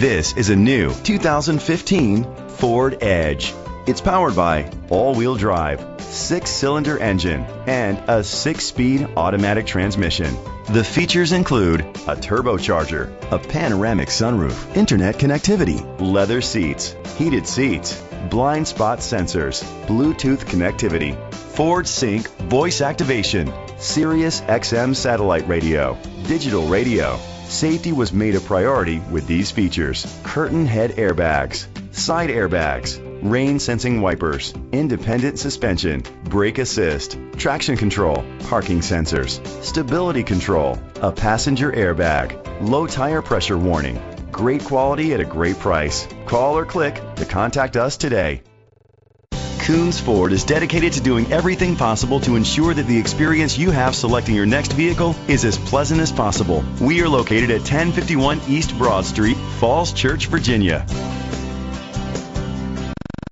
This is a new 2015 Ford Edge. It's powered by all-wheel drive, 6-cylinder engine, and a 6-speed automatic transmission. The features include a turbocharger, a panoramic sunroof, internet connectivity, leather seats, heated seats, blind spot sensors, Bluetooth connectivity, Ford Sync voice activation, Sirius XM satellite radio, digital radio. Safety was made a priority with these features: curtain head airbags, side airbags, rain sensing wipers, independent suspension, brake assist, traction control, parking sensors, stability control, a passenger airbag, low tire pressure warning. Great quality at a great price. Call or click to contact us today. Koons Ford is dedicated to doing everything possible to ensure that the experience you have selecting your next vehicle is as pleasant as possible. We are located at 1051 East Broad Street, Falls Church, Virginia.